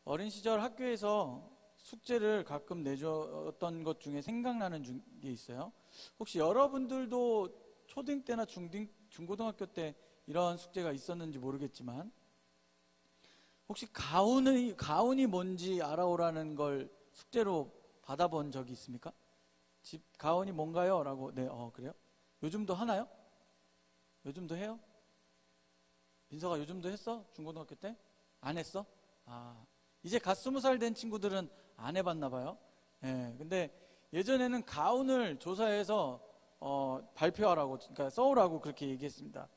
어린 시절 학교에서 숙제를 가끔 내줬던 것 중에 생각나는 게 있어요. 혹시 여러분들도 초등 때나 중고등학교 때 이런 숙제가 있었는지 모르겠지만 혹시 가훈이 뭔지 알아오라는 걸 숙제로 받아본 적이 있습니까? 집 가훈이 뭔가요? 라고. 네, 그래요? 요즘도 하나요? 요즘도 해요? 민서가 요즘도 했어? 중고등학교 때? 안 했어? 이제 갓 20살 된 친구들은 안 해봤나 봐요. 예, 근데 예전에는 가훈을 조사해서 발표하라고, 그러니까 써오라고 그렇게 얘기했습니다.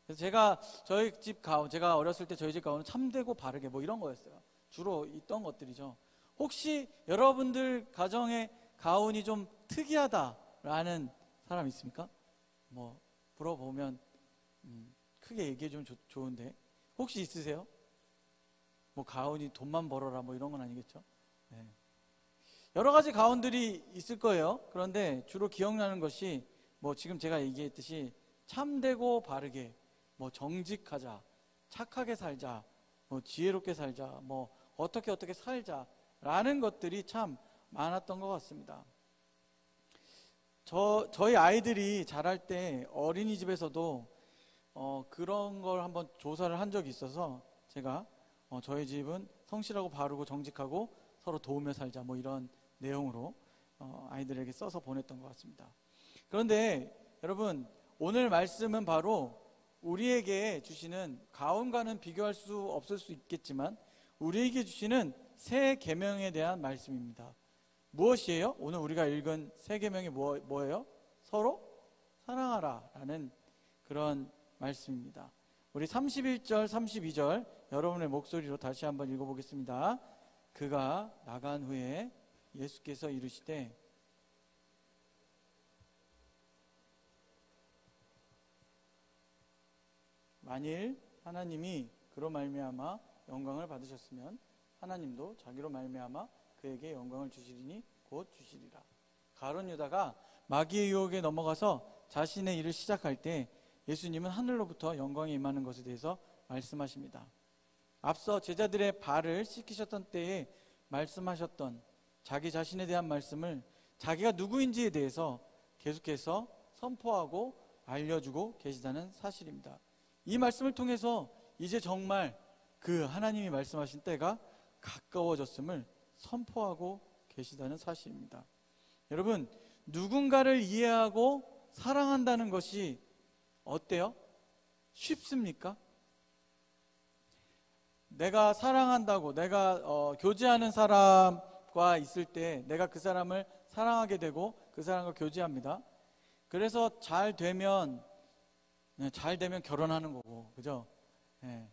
그래서 저희 집 가훈, 제가 어렸을 때 저희 집 가훈은 참되고 바르게 뭐 이런 거였어요. 주로 있던 것들이죠. 혹시 여러분들 가정에 가훈이 좀 특이하다라는 사람 있습니까? 뭐 물어보면 크게 얘기해 주면 좋은데 혹시 있으세요? 뭐 가훈이 돈만 벌어라 뭐 이런 건 아니겠죠? 네. 여러 가지 가훈들이 있을 거예요. 그런데 주로 기억나는 것이 뭐 지금 제가 얘기했듯이 참되고 바르게, 뭐 정직하자, 착하게 살자, 뭐 지혜롭게 살자, 뭐 어떻게 살자라는 것들이 참 많았던 것 같습니다. 저희 아이들이 자랄 때 어린이집에서도 그런 걸 한번 조사를 한 적이 있어서 제가 저희 집은 성실하고 바르고 정직하고 서로 도우며 살자 뭐 이런 내용으로 아이들에게 써서 보냈던 것 같습니다. 그런데 여러분, 오늘 말씀은 바로 우리에게 주시는, 가훈과는 비교할 수 없을 수 있겠지만 우리에게 주시는 새 계명에 대한 말씀입니다. 무엇이에요? 오늘 우리가 읽은 새 계명이 뭐예요? 서로 사랑하라 라는 그런 말씀입니다. 우리 31절 32절 여러분의 목소리로 다시 한번 읽어보겠습니다. 그가 나간 후에 예수께서 이르시되 만일 하나님이 그로 말미암아 영광을 받으셨으면 하나님도 자기로 말미암아 그에게 영광을 주시리니 곧 주시리라. 가룟 유다가 마귀의 유혹에 넘어가서 자신의 일을 시작할 때 예수님은 하늘로부터 영광이 임하는 것에 대해서 말씀하십니다. 앞서 제자들의 발을 씻기셨던 때에 말씀하셨던 자기 자신에 대한 말씀을 자기가 누구인지에 대해서 계속해서 선포하고 알려주고 계시다는 사실입니다. 이 말씀을 통해서 이제 정말 그 하나님이 말씀하신 때가 가까워졌음을 선포하고 계시다는 사실입니다. 여러분, 누군가를 이해하고 사랑한다는 것이 어때요? 쉽습니까? 내가 사랑한다고, 내가 교제하는 사람과 있을 때 내가 그 사람을 사랑하게 되고 그 사람과 교제합니다. 그래서 잘 되면 결혼하는 거고, 그죠? 네.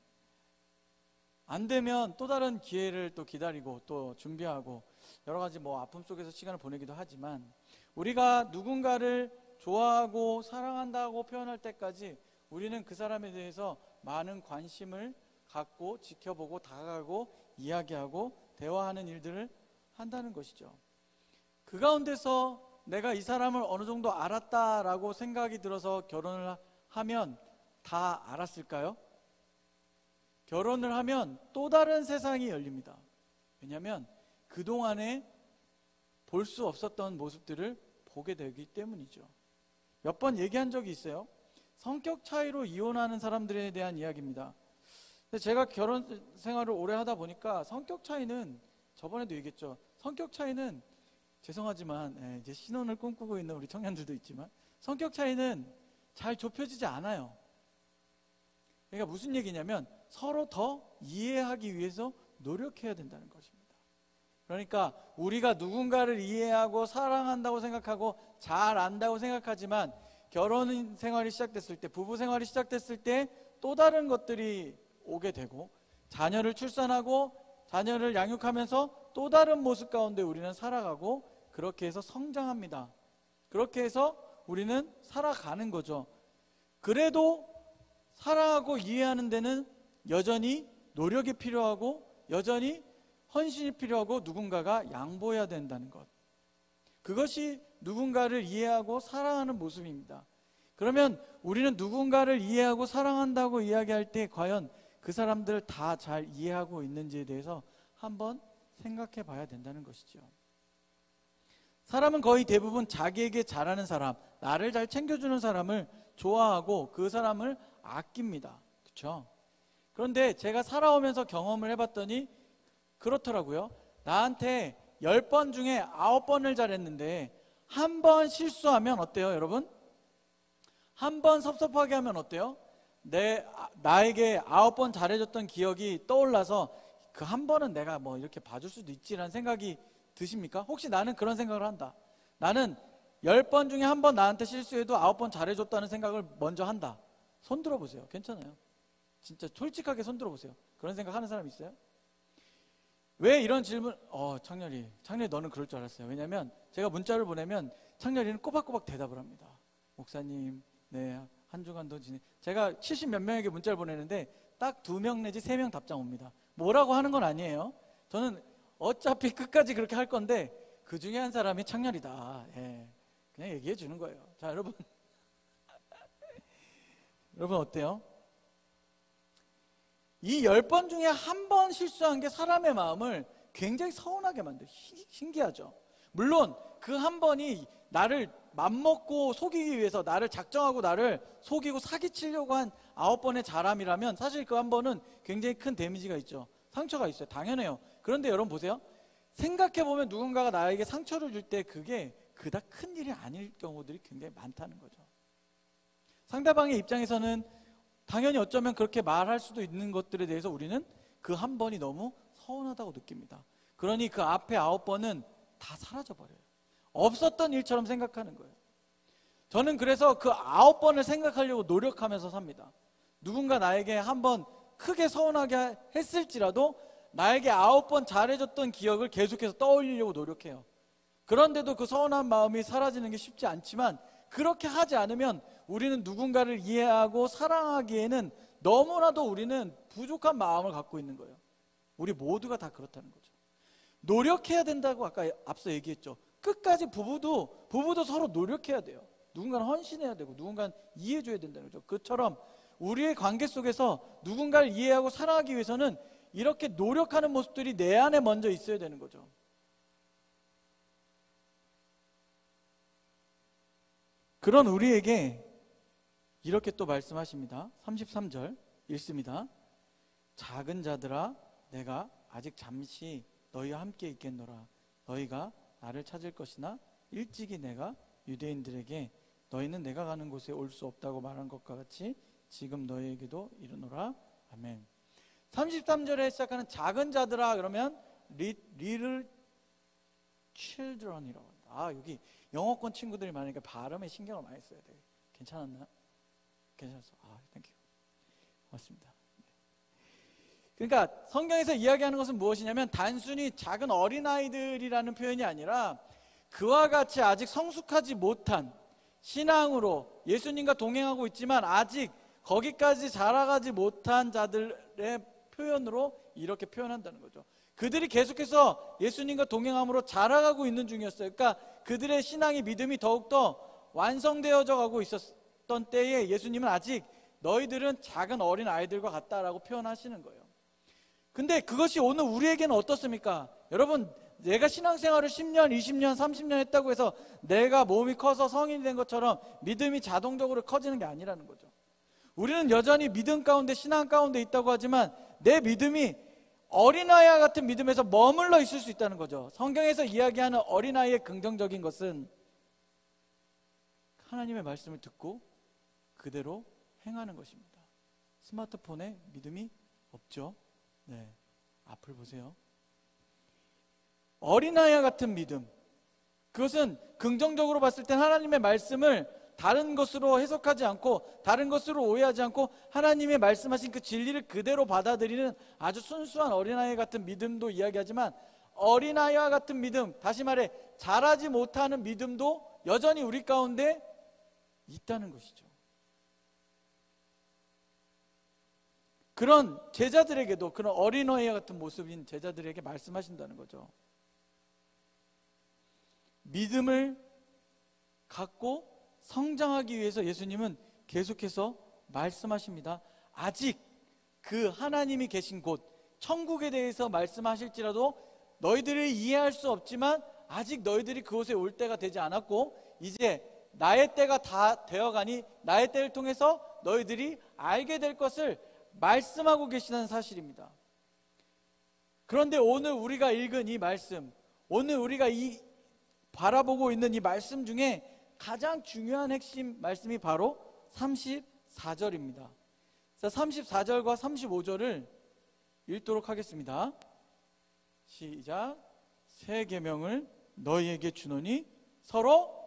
안 되면 또 다른 기회를 또 기다리고 또 준비하고 여러 가지 뭐 아픔 속에서 시간을 보내기도 하지만, 우리가 누군가를 좋아하고 사랑한다고 표현할 때까지 우리는 그 사람에 대해서 많은 관심을 갖고 지켜보고 다가가고 이야기하고 대화하는 일들을 한다는 것이죠. 그 가운데서 내가 이 사람을 어느 정도 알았다라고 생각이 들어서 결혼을 하면 다 알았을까요? 결혼을 하면 또 다른 세상이 열립니다. 왜냐하면 그동안에 볼 수 없었던 모습들을 보게 되기 때문이죠. 몇 번 얘기한 적이 있어요. 성격 차이로 이혼하는 사람들에 대한 이야기입니다. 근데 제가 결혼 생활을 오래 하다 보니까 성격 차이는, 저번에도 얘기했죠. 성격 차이는, 죄송하지만 이제 신혼을 꿈꾸고 있는 우리 청년들도 있지만 성격 차이는 잘 좁혀지지 않아요. 그러니까 무슨 얘기냐면 서로 더 이해하기 위해서 노력해야 된다는 것입니다. 그러니까 우리가 누군가를 이해하고 사랑한다고 생각하고 잘 안다고 생각하지만 결혼 생활이 시작됐을 때, 부부 생활이 시작됐을 때 또 다른 것들이 오게 되고, 자녀를 출산하고 자녀를 양육하면서 또 다른 모습 가운데 우리는 살아가고, 그렇게 해서 성장합니다. 그렇게 해서 우리는 살아가는 거죠. 그래도 사랑하고 이해하는 데는 여전히 노력이 필요하고 여전히 헌신이 필요하고 누군가가 양보해야 된다는 것, 그것이 누군가를 이해하고 사랑하는 모습입니다. 그러면 우리는 누군가를 이해하고 사랑한다고 이야기할 때 과연 그 사람들을 다 잘 이해하고 있는지에 대해서 한번 생각해 봐야 된다는 것이죠. 사람은 거의 대부분 자기에게 잘하는 사람, 나를 잘 챙겨주는 사람을 좋아하고 그 사람을 아낍니다. 그렇죠? 그런데 제가 살아오면서 경험을 해봤더니 그렇더라고요. 나한테 10번 중에 9번을 잘했는데 한 번 실수하면 어때요, 여러분? 한 번 섭섭하게 하면 어때요? 나에게 9번 잘해줬던 기억이 떠올라서 그 한 번은 내가 뭐 이렇게 봐줄 수도 있지라는 생각이 드십니까? 혹시 나는 그런 생각을 한다. 나는 10번 중에 한 번 나한테 실수해도 9번 잘해줬다는 생각을 먼저 한다. 손 들어보세요. 괜찮아요. 진짜 솔직하게 손 들어보세요. 그런 생각 하는 사람 있어요? 왜 이런 질문? 창렬이 너는 그럴 줄 알았어요. 왜냐면 제가 문자를 보내면 창렬이는 꼬박꼬박 대답을 합니다. 목사님, 네, 한 주간도 제가 70몇 명에게 문자를 보내는데 딱 2명 내지 3명 답장 옵니다. 뭐라고 하는 건 아니에요. 저는 어차피 끝까지 그렇게 할 건데 그 중에 한 사람이 창렬이다. 예, 그냥 얘기해 주는 거예요. 자, 여러분 여러분 어때요? 이 10번 중에 한 번 실수한 게 사람의 마음을 굉장히 서운하게 만들어요. 신기하죠? 물론 그 한 번이 나를 맘먹고 속이기 위해서 나를 작정하고 나를 속이고 사기치려고 한 9번의 잘함이라면 사실 그 한 번은 굉장히 큰 데미지가 있죠. 상처가 있어요. 당연해요. 그런데 여러분 보세요. 생각해보면 누군가가 나에게 상처를 줄 때 그게 그닥 큰 일이 아닐 경우들이 굉장히 많다는 거죠. 상대방의 입장에서는 당연히 어쩌면 그렇게 말할 수도 있는 것들에 대해서 우리는 그 한 번이 너무 서운하다고 느낍니다. 그러니 그 앞에 9번은 다 사라져버려요. 없었던 일처럼 생각하는 거예요. 저는 그래서 그 9번을 생각하려고 노력하면서 삽니다. 누군가 나에게 한 번 크게 서운하게 했을지라도 나에게 9번 잘해줬던 기억을 계속해서 떠올리려고 노력해요. 그런데도 그 서운한 마음이 사라지는 게 쉽지 않지만 그렇게 하지 않으면 우리는 누군가를 이해하고 사랑하기에는 너무나도 우리는 부족한 마음을 갖고 있는 거예요. 우리 모두가 다 그렇다는 거죠. 노력해야 된다고 아까 앞서 얘기했죠. 끝까지 부부도 서로 노력해야 돼요. 누군가는 헌신해야 되고 누군가는 이해해줘야 된다는 거죠. 그처럼 우리의 관계 속에서 누군가를 이해하고 사랑하기 위해서는 이렇게 노력하는 모습들이 내 안에 먼저 있어야 되는 거죠. 그런 우리에게 이렇게 또 말씀하십니다. 33절 읽습니다. 작은 자들아 내가 아직 잠시 너희와 함께 있겠노라. 너희가 나를 찾을 것이나 일찍이 내가 유대인들에게 너희는 내가 가는 곳에 올 수 없다고 말한 것과 같이 지금 너희에게도 이르노라. 아멘. 33절에 시작하는 작은 자들아 그러면 little children이라고 합니다. 여기 영어권 친구들이 많으니까 발음에 신경을 많이 써야 돼요. 괜찮았나요? 괜찮았어. 땡큐. 고맙습니다. 그러니까 성경에서 이야기하는 것은 무엇이냐면 단순히 작은 어린아이들이라는 표현이 아니라 그와 같이 아직 성숙하지 못한 신앙으로 예수님과 동행하고 있지만 아직 거기까지 자라가지 못한 자들의 표현으로 이렇게 표현한다는 거죠. 그들이 계속해서 예수님과 동행함으로 자라가고 있는 중이었어요. 그러니까 그들의 신앙이 믿음이 더욱더 완성되어져 가고 있었던 때에 예수님은 아직 너희들은 작은 어린 아이들과 같다라고 표현하시는 거예요. 근데 그것이 오늘 우리에게는 어떻습니까? 여러분, 내가 신앙생활을 10년, 20년, 30년 했다고 해서 내가 몸이 커서 성인이 된 것처럼 믿음이 자동적으로 커지는 게 아니라는 거죠. 우리는 여전히 믿음 가운데, 신앙 가운데 있다고 하지만 내 믿음이 어린아이와 같은 믿음에서 머물러 있을 수 있다는 거죠. 성경에서 이야기하는 어린아이의 긍정적인 것은 하나님의 말씀을 듣고 그대로 행하는 것입니다. 스마트폰에 믿음이 없죠. 네, 앞을 보세요. 어린아이와 같은 믿음, 그것은 긍정적으로 봤을 때 하나님의 말씀을 다른 것으로 해석하지 않고 다른 것으로 오해하지 않고 하나님의 말씀하신 그 진리를 그대로 받아들이는 아주 순수한 어린아이 같은 믿음도 이야기하지만 어린아이와 같은 믿음, 다시 말해 자라지 못하는 믿음도 여전히 우리 가운데 있다는 것이죠. 그런 제자들에게도 그런 어린아이와 같은 모습인 제자들에게 말씀하신다는 거죠. 믿음을 갖고 성장하기 위해서 예수님은 계속해서 말씀하십니다. 아직 그 하나님이 계신 곳, 천국에 대해서 말씀하실지라도 너희들이 이해할 수 없지만 아직 너희들이 그곳에 올 때가 되지 않았고 이제 나의 때가 다 되어가니 나의 때를 통해서 너희들이 알게 될 것을 말씀하고 계시다는 사실입니다. 그런데 오늘 우리가 읽은 이 말씀, 오늘 우리가 이 바라보고 있는 이 말씀 중에 가장 중요한 핵심 말씀이 바로 34절입니다. 34절과 35절을 읽도록 하겠습니다. 시작. 새 계명을 너희에게 주노니 서로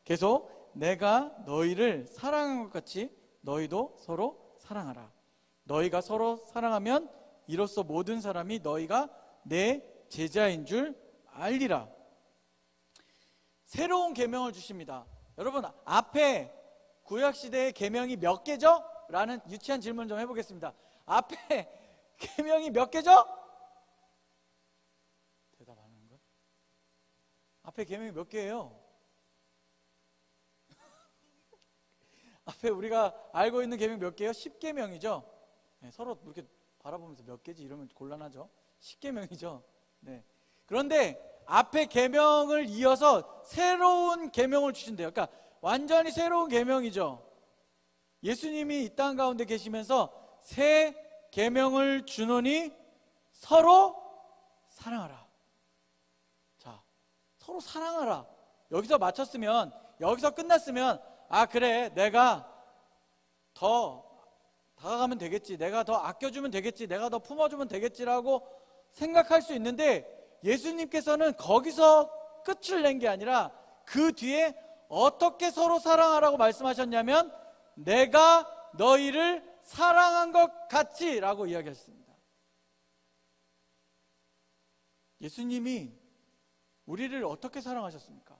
계속 내가 너희를 사랑한 것 같이 너희도 서로 사랑하라. 너희가 서로 사랑하면 이로써 모든 사람이 너희가 내 제자인 줄 알리라. 새로운 계명을 주십니다. 여러분, 앞에 구약시대의 계명이 몇 개죠? 라는 유치한 질문 좀 해보겠습니다. 앞에 계명이 몇 개죠? 대답 안 하는 거야? 앞에 계명이 몇 개예요? 앞에 우리가 알고 있는 계명 몇 개요? 10계명이죠. 네, 서로 이렇게 바라보면서 몇 개지 이러면 곤란하죠. 10계명이죠. 네. 그런데 앞에 계명을 이어서 새로운 계명을 주신대요. 그러니까 완전히 새로운 계명이죠. 예수님이 이 땅 가운데 계시면서 새 계명을 주노니 서로 사랑하라. 자, 서로 사랑하라. 여기서 마쳤으면, 여기서 끝났으면, 아 그래, 내가 더 다가가면 되겠지, 내가 더 아껴주면 되겠지, 내가 더 품어주면 되겠지라고 생각할 수 있는데, 예수님께서는 거기서 끝을 낸 게 아니라 그 뒤에 어떻게 서로 사랑하라고 말씀하셨냐면 내가 너희를 사랑한 것 같이 라고 이야기했습니다. 예수님이 우리를 어떻게 사랑하셨습니까?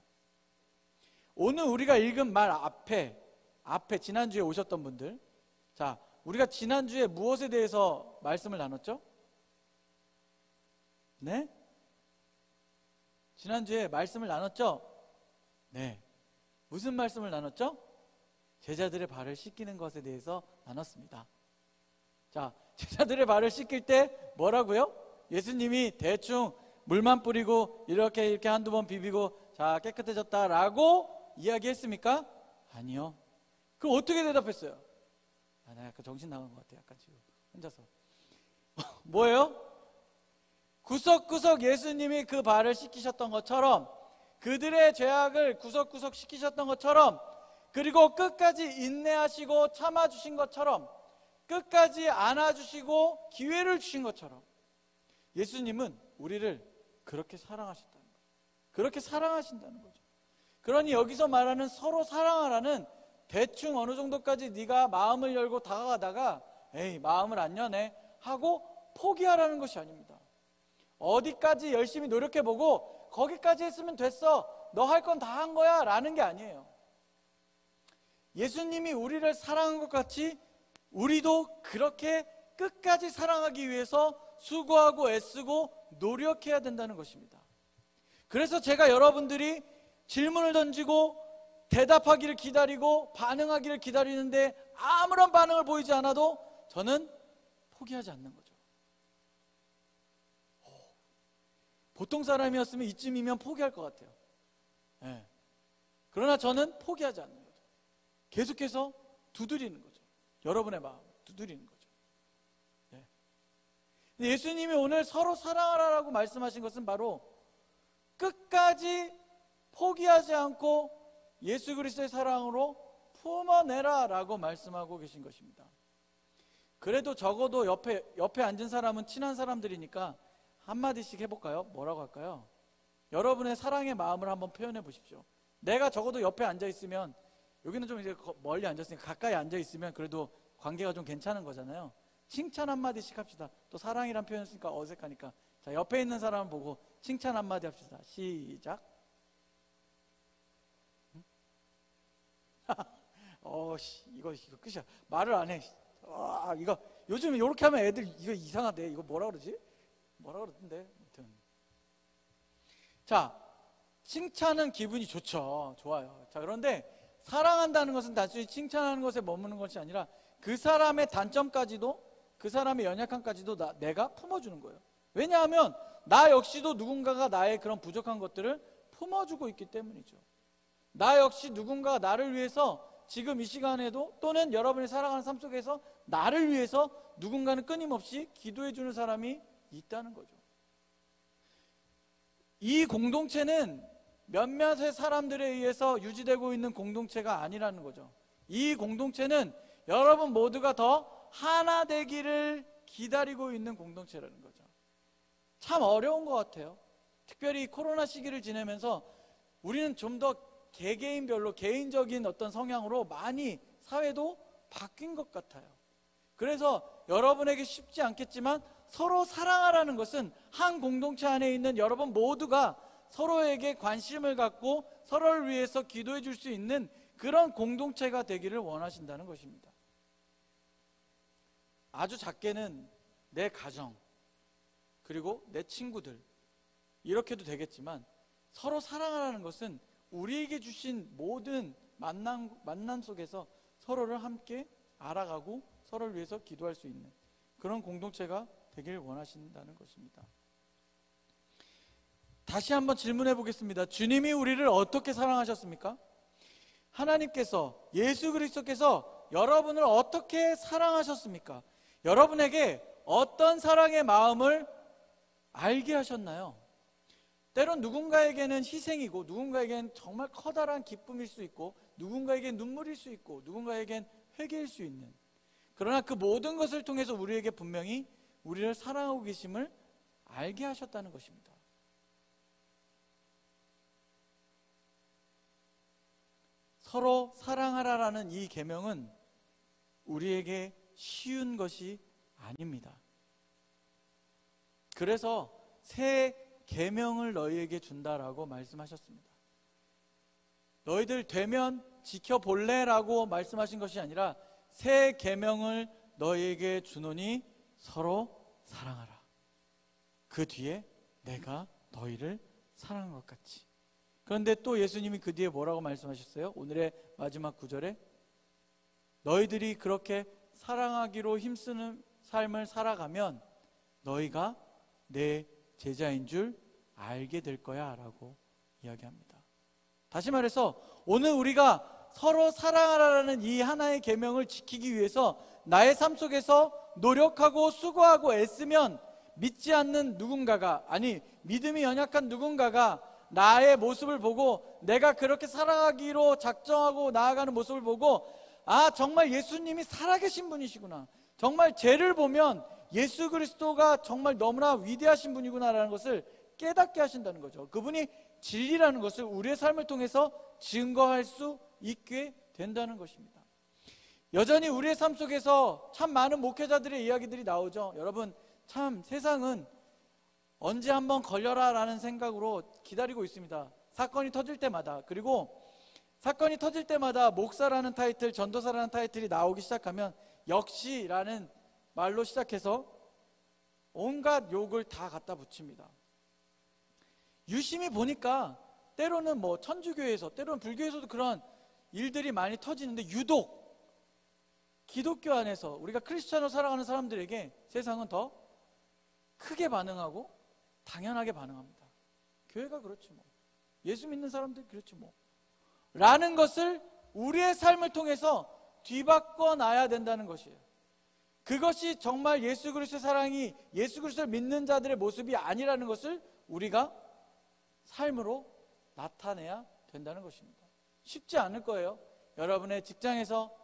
오늘 우리가 읽은 말 앞에 지난주에 오셨던 분들, 자, 우리가 지난주에 무엇에 대해서 말씀을 나눴죠? 네? 지난주에 말씀을 나눴죠? 네. 무슨 말씀을 나눴죠? 제자들의 발을 씻기는 것에 대해서 나눴습니다. 자, 제자들의 발을 씻길 때 뭐라고요? 예수님이 대충 물만 뿌리고 이렇게 한두 번 비비고 자, 깨끗해졌다라고 이야기했습니까? 아니요. 그럼 어떻게 대답했어요? 아, 나 약간 정신 나간 것 같아. 약간 지금 혼자서. 뭐예요? 구석구석 예수님이 그 발을 씻기셨던 것처럼, 그들의 죄악을 구석구석 씻기셨던 것처럼, 그리고 끝까지 인내하시고 참아주신 것처럼, 끝까지 안아주시고 기회를 주신 것처럼 예수님은 우리를 그렇게 사랑하셨다는 거죠. 그렇게 사랑하신다는 거죠. 그러니 여기서 말하는 서로 사랑하라는 대충 어느 정도까지 네가 마음을 열고 다가가다가 에이 마음을 안 여네 하고 포기하라는 것이 아닙니다. 어디까지 열심히 노력해보고 거기까지 했으면 됐어, 너 할 건 다 한 거야 라는 게 아니에요. 예수님이 우리를 사랑한 것 같이 우리도 그렇게 끝까지 사랑하기 위해서 수고하고 애쓰고 노력해야 된다는 것입니다. 그래서 제가 여러분들이 질문을 던지고 대답하기를 기다리고 반응하기를 기다리는데 아무런 반응을 보이지 않아도 저는 포기하지 않는 거죠. 보통 사람이었으면 이쯤이면 포기할 것 같아요. 네. 그러나 저는 포기하지 않는 거죠. 계속해서 두드리는 거죠. 여러분의 마음을 두드리는 거죠. 네. 예수님이 오늘 서로 사랑하라고 말씀하신 것은 바로 끝까지 포기하지 않고 예수 그리스도의 사랑으로 품어내라 라고 말씀하고 계신 것입니다. 그래도 적어도 옆에 앉은 사람은 친한 사람들이니까 한마디씩 해볼까요? 뭐라고 할까요? 여러분의 사랑의 마음을 한번 표현해 보십시오. 내가 적어도 옆에 앉아있으면, 여기는 좀 이제 멀리 앉았으니까 가까이 앉아있으면 그래도 관계가 좀 괜찮은 거잖아요. 칭찬 한마디씩 합시다. 또 사랑이란 표현 쓰니까 어색하니까. 자, 옆에 있는 사람을 보고 칭찬 한마디 합시다. 시작. 이거 끝이야. 말을 안 해. 이거 요즘 이렇게 하면 애들 이거 이상하대. 이거 뭐라 그러지? 뭐라 그러던데. 아무튼. 자, 칭찬은 기분이 좋죠. 좋아요. 자, 그런데 사랑한다는 것은 단순히 칭찬하는 것에 머무는 것이 아니라 그 사람의 단점까지도, 그 사람의 연약함까지도 내가 품어주는 거예요. 왜냐하면 나 역시도 누군가가 나의 그런 부족한 것들을 품어주고 있기 때문이죠. 나 역시 누군가가 나를 위해서 지금 이 시간에도, 또는 여러분이 살아가는 삶 속에서 나를 위해서 누군가는 끊임없이 기도해 주는 사람이 있다는 거죠. 이 공동체는 몇몇의 사람들에 의해서 유지되고 있는 공동체가 아니라는 거죠. 이 공동체는 여러분 모두가 더 하나 되기를 기다리고 있는 공동체라는 거죠. 참 어려운 것 같아요. 특별히 코로나 시기를 지내면서 우리는 좀 더 개개인별로 개인적인 어떤 성향으로 많이 사회도 바뀐 것 같아요. 그래서 여러분에게 쉽지 않겠지만 서로 사랑하라는 것은 한 공동체 안에 있는 여러분 모두가 서로에게 관심을 갖고 서로를 위해서 기도해 줄 수 있는 그런 공동체가 되기를 원하신다는 것입니다. 아주 작게는 내 가정, 그리고 내 친구들, 이렇게도 되겠지만 서로 사랑하라는 것은 우리에게 주신 모든 만남 속에서 서로를 함께 알아가고 서로를 위해서 기도할 수 있는 그런 공동체가 되길 원하신다는 것입니다. 다시 한번 질문해 보겠습니다. 주님이 우리를 어떻게 사랑하셨습니까? 하나님께서, 예수 그리스도께서 여러분을 어떻게 사랑하셨습니까? 여러분에게 어떤 사랑의 마음을 알게 하셨나요? 때론 누군가에게는 희생이고, 누군가에게는 정말 커다란 기쁨일 수 있고, 누군가에게는 눈물일 수 있고, 누군가에게는 회개일 수 있는, 그러나 그 모든 것을 통해서 우리에게 분명히 우리를 사랑하고 계심을 알게 하셨다는 것입니다. 서로 사랑하라라는 이 계명은 우리에게 쉬운 것이 아닙니다. 그래서 새 계명을 너희에게 준다라고 말씀하셨습니다. 너희들 되면 지켜볼래라고 말씀하신 것이 아니라 새 계명을 너희에게 주노니 서로 사랑하라. 그 뒤에 내가 너희를 사랑한 것 같이. 그런데 또 예수님이 그 뒤에 뭐라고 말씀하셨어요? 오늘의 마지막 구절에 너희들이 그렇게 사랑하기로 힘쓰는 삶을 살아가면 너희가 내 제자인 줄 알게 될 거야 라고 이야기합니다. 다시 말해서 오늘 우리가 서로 사랑하라는 이 하나의 계명을 지키기 위해서 나의 삶 속에서 노력하고 수고하고 애쓰면 믿지 않는 누군가가, 아니 믿음이 연약한 누군가가 나의 모습을 보고, 내가 그렇게 살아가기로 작정하고 나아가는 모습을 보고, 아 정말 예수님이 살아계신 분이시구나, 정말 죄를 보면 예수 그리스도가 정말 너무나 위대하신 분이구나라는 것을 깨닫게 하신다는 거죠. 그분이 진리라는 것을 우리의 삶을 통해서 증거할 수 있게 된다는 것입니다. 여전히 우리의 삶 속에서 참 많은 목회자들의 이야기들이 나오죠. 여러분, 참 세상은 언제 한번 걸려라 라는 생각으로 기다리고 있습니다. 사건이 터질 때마다. 그리고 사건이 터질 때마다 목사라는 타이틀, 전도사라는 타이틀이 나오기 시작하면 역시라는 말로 시작해서 온갖 욕을 다 갖다 붙입니다. 유심히 보니까 때로는 뭐 천주교에서, 때로는 불교에서도 그런 일들이 많이 터지는데, 유독 기독교 안에서 우리가 크리스찬으로 살아가는 사람들에게 세상은 더 크게 반응하고 당연하게 반응합니다. 교회가 그렇지 뭐, 예수 믿는 사람들이 그렇지 뭐 라는 것을 우리의 삶을 통해서 뒤바꿔 놔야 된다는 것이에요. 그것이 정말 예수 그리스도의 사랑이, 예수 그리스도를 믿는 자들의 모습이 아니라는 것을 우리가 삶으로 나타내야 된다는 것입니다. 쉽지 않을 거예요. 여러분의 직장에서,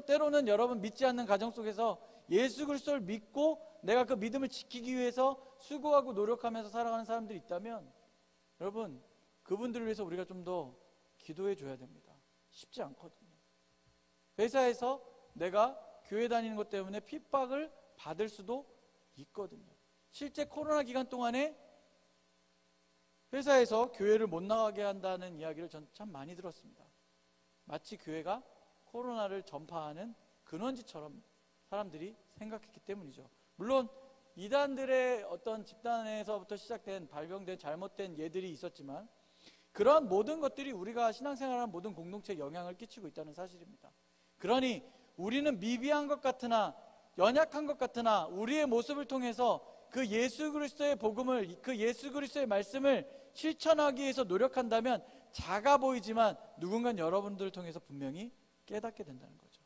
때로는 여러분 믿지 않는 가정 속에서 예수 그리스도를 믿고 내가 그 믿음을 지키기 위해서 수고하고 노력하면서 살아가는 사람들이 있다면, 여러분 그분들을 위해서 우리가 좀 더 기도해 줘야 됩니다. 쉽지 않거든요. 회사에서 내가 교회 다니는 것 때문에 핍박을 받을 수도 있거든요. 실제 코로나 기간 동안에 회사에서 교회를 못 나가게 한다는 이야기를 전 참 많이 들었습니다. 마치 교회가 코로나를 전파하는 근원지처럼 사람들이 생각했기 때문이죠. 물론 이단들의 어떤 집단에서부터 시작된 발병된 잘못된 예들이 있었지만, 그런 모든 것들이 우리가 신앙생활하는 모든 공동체에 영향을 끼치고 있다는 사실입니다. 그러니 우리는 미비한 것 같으나 연약한 것 같으나 우리의 모습을 통해서 그 예수 그리스도의 복음을, 그 예수 그리스도의 말씀을 실천하기 위해서 노력한다면 작아 보이지만 누군가는 여러분들을 통해서 분명히 깨닫게 된다는 거죠.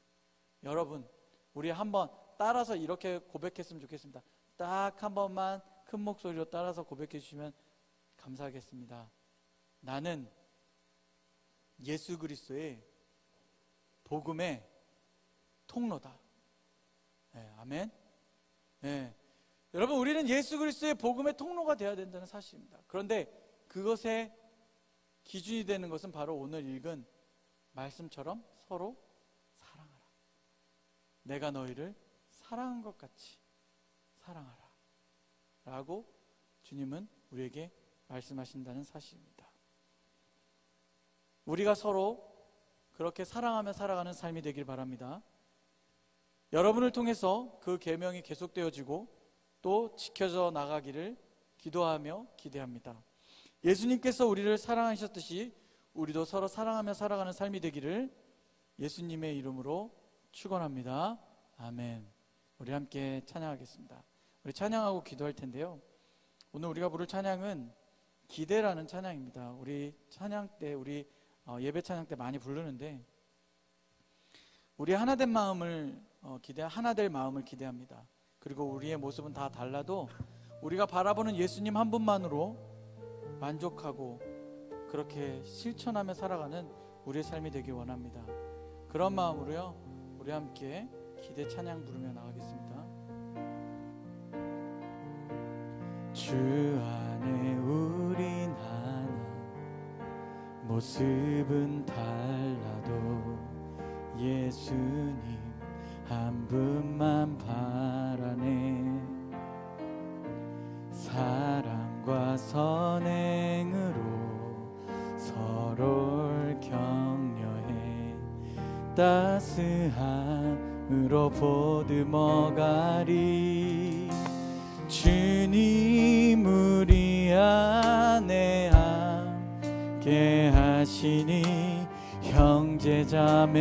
여러분, 우리 한번 따라서 이렇게 고백했으면 좋겠습니다. 딱 한 번만 큰 목소리로 따라서 고백해 주시면 감사하겠습니다. 나는 예수 그리스도의 복음의 통로다. 네, 아멘. 네. 여러분, 우리는 예수 그리스도의 복음의 통로가 되어야 된다는 사실입니다. 그런데 그것의 기준이 되는 것은 바로 오늘 읽은 말씀처럼 서로 사랑하라. 내가 너희를 사랑한 것 같이 사랑하라 라고 주님은 우리에게 말씀하신다는 사실입니다. 우리가 서로 그렇게 사랑하며 살아가는 삶이 되길 바랍니다. 여러분을 통해서 그 계명이 계속되어지고 또 지켜져 나가기를 기도하며 기대합니다. 예수님께서 우리를 사랑하셨듯이 우리도 서로 사랑하며 살아가는 삶이 되기를 예수님의 이름으로 축원합니다. 아멘. 우리 함께 찬양하겠습니다. 우리 찬양하고 기도할 텐데요, 오늘 우리가 부를 찬양은 기대라는 찬양입니다. 우리 찬양 때, 우리 예배 찬양 때 많이 부르는데, 우리 하나된 마음을 하나될 마음을 기대합니다. 그리고 우리의 모습은 다 달라도 우리가 바라보는 예수님 한 분만으로 만족하고 그렇게 실천하며 살아가는 우리의 삶이 되길 원합니다. 그런 마음으로요, 우리 함께 기대 찬양 부르며 나가겠습니다. 주 안에 우린 하나, 모습은 달라도 예수님 한 분만 바라네. 사랑과 선행으로 서로를 격려해 따스함으로 보듬어가리. 주님 우리 안에 함께 하시니 형제자매의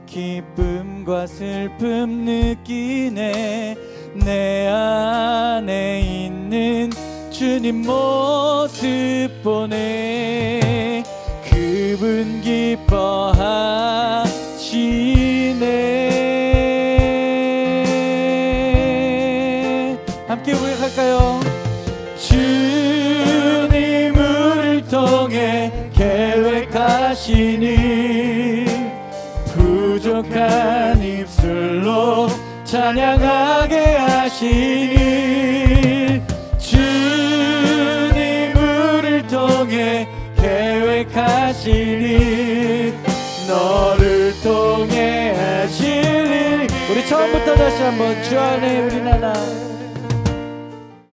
기쁨과 슬픔 느끼네. 내 안에 있는 주님 모습 보네. 그분 기뻐하시네. 함께 고백할까요? 주님 우리를 통해 계획하시니 부족한 입술로 찬양하게 하시니. 주님 우리를 통해 계획하시니 너를 통해 하시니. 우리 처음부터 다시 한번 주 안에 우린 하나.